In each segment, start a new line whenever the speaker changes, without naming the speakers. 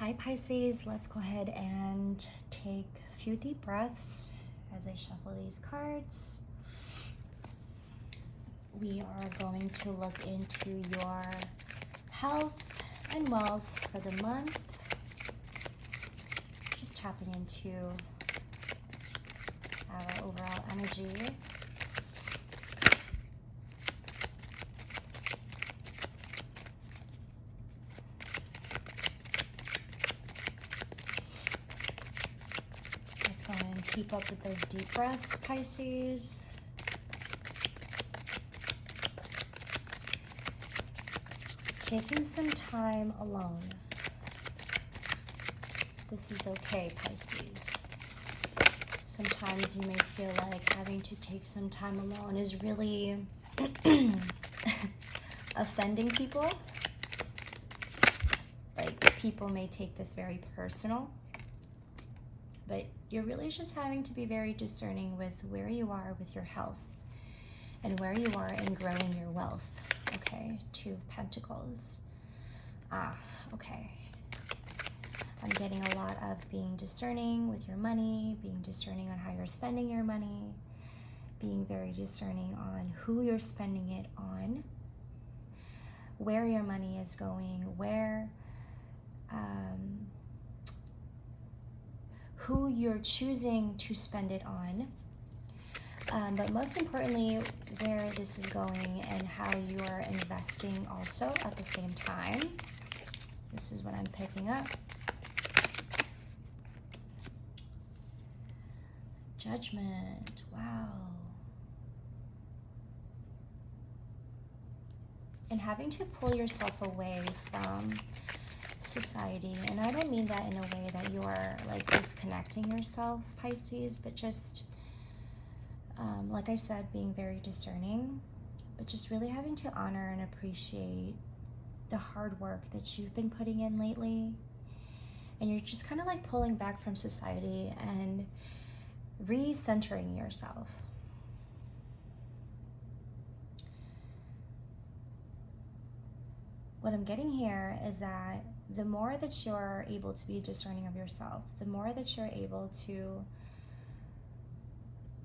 Hi Pisces, let's go ahead and take a few deep breaths as I shuffle these cards. We are going to look into your health and wealth for the month. Just tapping into our overall energy. Let's go ahead and keep up with those deep breaths, Pisces. Taking some time alone. This is okay, Pisces. Sometimes you may feel like having to take some time alone is really offending people. Like, people may take this very personal. But you're really just having to be very discerning with where you are with your health and where you are in growing your wealth. Okay, Two of Pentacles. Okay. I'm getting a lot of being discerning with your money, being discerning on how you're spending your money, being very discerning on who you're spending it on, where your money is going, who you're choosing to spend it on. But most importantly, where this is going and how you are investing also at the same time. This is what I'm picking up. Judgment. Wow. And having to pull yourself away from society. And I don't mean that in a way that you are like disconnecting yourself, Pisces, but just like I said, being very discerning, but just really having to honor and appreciate the hard work that you've been putting in lately. And you're just kind of like pulling back from society and recentering yourself. What I'm getting here is that the more that you're able to be discerning of yourself, the more that you're able to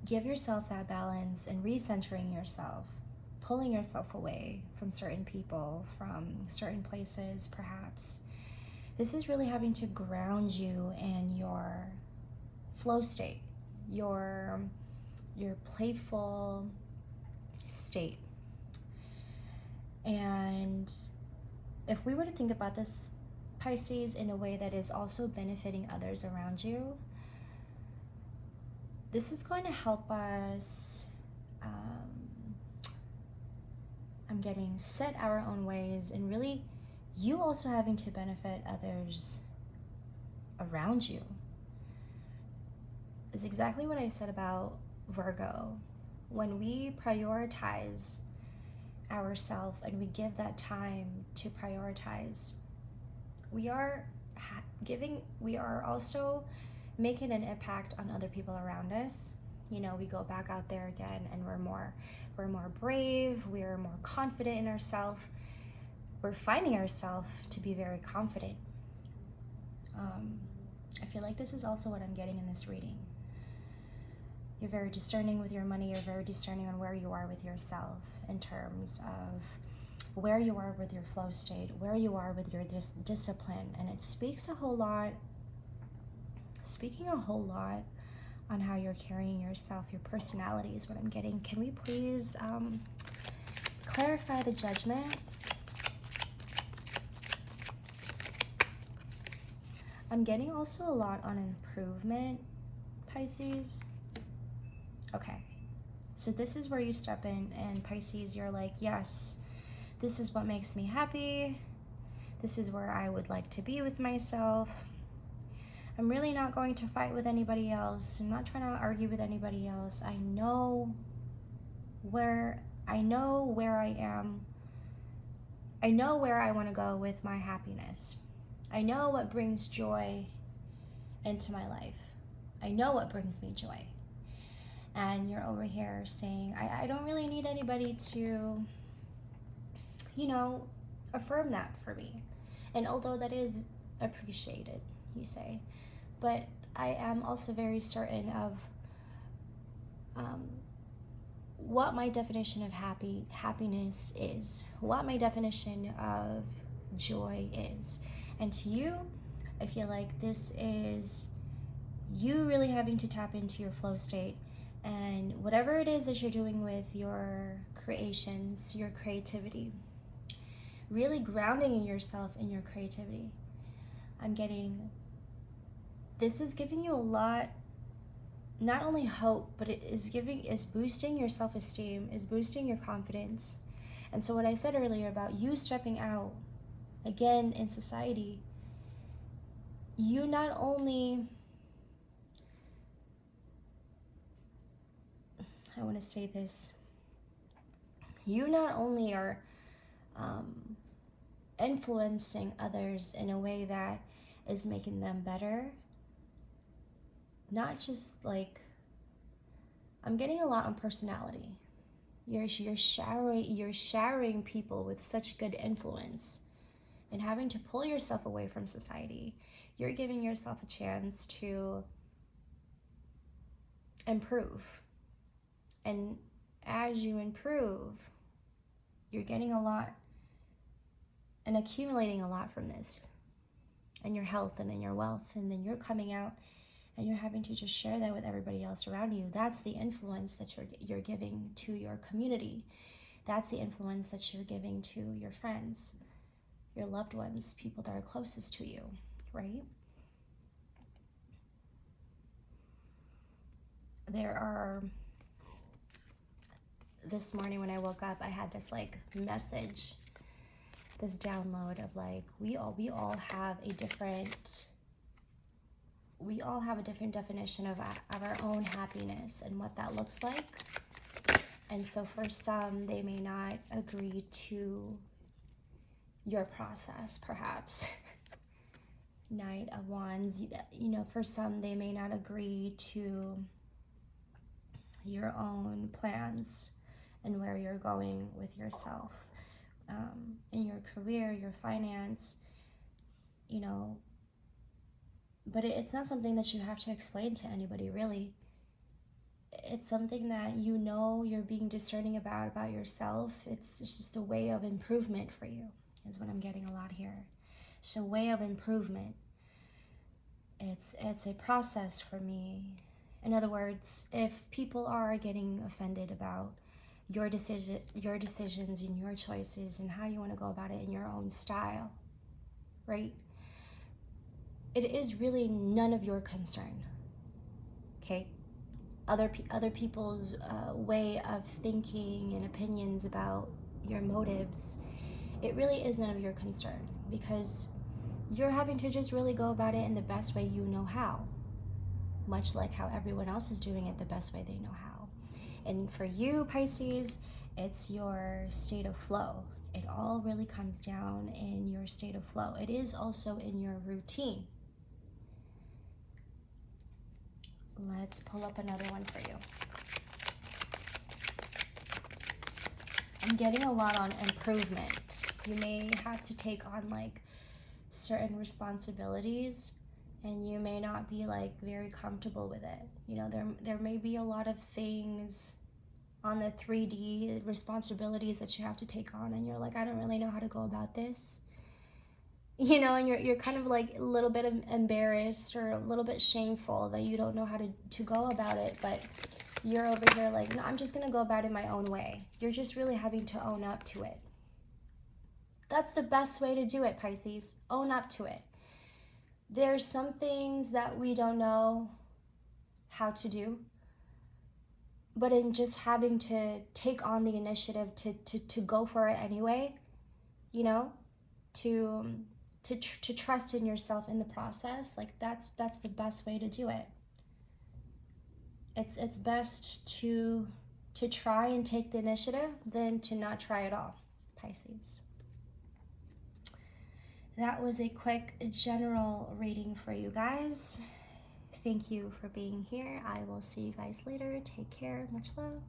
give yourself that balance and recentering yourself, pulling yourself away from certain people, from certain places perhaps. This is really having to ground you in your flow state, your playful state. And if we were to think about this, Pisces, in a way that is also benefiting others around you, this is going to help us, I'm getting set our own ways, and really you also having to benefit others around you. Is exactly what I said about Virgo. When we prioritize ourselves and we give that time to prioritize, we are also making an impact on other people around us. You know, we go back out there again and we're more brave, we're more confident in ourselves. We're finding ourselves to be very confident. I feel like this is also what I'm getting in this reading. You're very discerning with your money, you're very discerning on where you are with yourself in terms of where you are with your flow state, where you are with your discipline. And it speaks a whole lot, speaking a whole lot on how you're carrying yourself, your personality is what I'm getting. Can we please clarify the Judgment? I'm getting also a lot on improvement, Pisces. Okay, so this is where you step in, and Pisces, you're like, yes, this is what makes me happy. This is where I would like to be with myself. I'm really not going to fight with anybody else. I'm not trying to argue with anybody else. I know where I am. I know where I want to go with my happiness. I know what brings joy into my life. I know what brings me joy. And you're over here saying, I don't really need anybody to, affirm that for me. And although that is appreciated, you say. But I am also very certain of what my definition of happiness is, what my definition of joy is. And to you, I feel like this is you really having to tap into your flow state, and whatever it is that you're doing with your creations, your creativity, really grounding yourself in your creativity. I'm getting, this is giving you a lot, not only hope, but is boosting your self-esteem, is boosting your confidence. And so what I said earlier about you stepping out again in society, you not only, I want to say this, you not only are influencing others in a way that is making them better, not just like, I'm getting a lot on personality. You're showering people with such good influence, and having to pull yourself away from society. You're giving yourself a chance to improve. And as you improve, you're getting a lot and accumulating a lot from this, and your health and in your wealth, and then you're coming out and you're having to just share that with everybody else around you. That's the influence that you're giving to your community. That's the influence that you're giving to your friends, your loved ones, people that are closest to you, right? There are, this morning when I woke up, I had this like message, this download of like, we all have a different definition of our own happiness and what that looks like. And so for some, they may not agree to your process, perhaps. Knight of Wands, you know, for some, they may not agree to your own plans and where you're going with yourself, in your career, your finance, you know. But it's not something that you have to explain to anybody, really. It's something that you know you're being discerning about yourself. It's just a way of improvement for you, is what I'm getting a lot here. It's a way of improvement. It's a process for me. In other words, if people are getting offended about your decisions and your choices and how you want to go about it in your own style, right? It is really none of your concern, okay? Other people's way of thinking and opinions about your motives, it really is none of your concern, because you're having to just really go about it in the best way you know how, much like how everyone else is doing it the best way they know how. And for you, Pisces, it's your state of flow. It all really comes down in your state of flow. It is also in your routine. Let's pull up another one for you. I'm getting a lot on improvement. You may have to take on like certain responsibilities, and you may not be like very comfortable with it. You know, there may be a lot of things on the 3D responsibilities that you have to take on, and you're like, I don't really know how to go about this. You know, and you're kind of like a little bit embarrassed or a little bit shameful that you don't know how to go about it, but you're over here like, no, I'm just gonna go about it my own way. You're just really having to own up to it. That's the best way to do it, Pisces. Own up to it. There's some things that we don't know how to do, but in just having to take on the initiative to go for it anyway, you know, to trust in yourself in the process, like that's the best way to do it. It's best to try and take the initiative than to not try at all, Pisces. That was a quick general reading for you guys. Thank you for being here. I will see you guys later. Take care. Much love.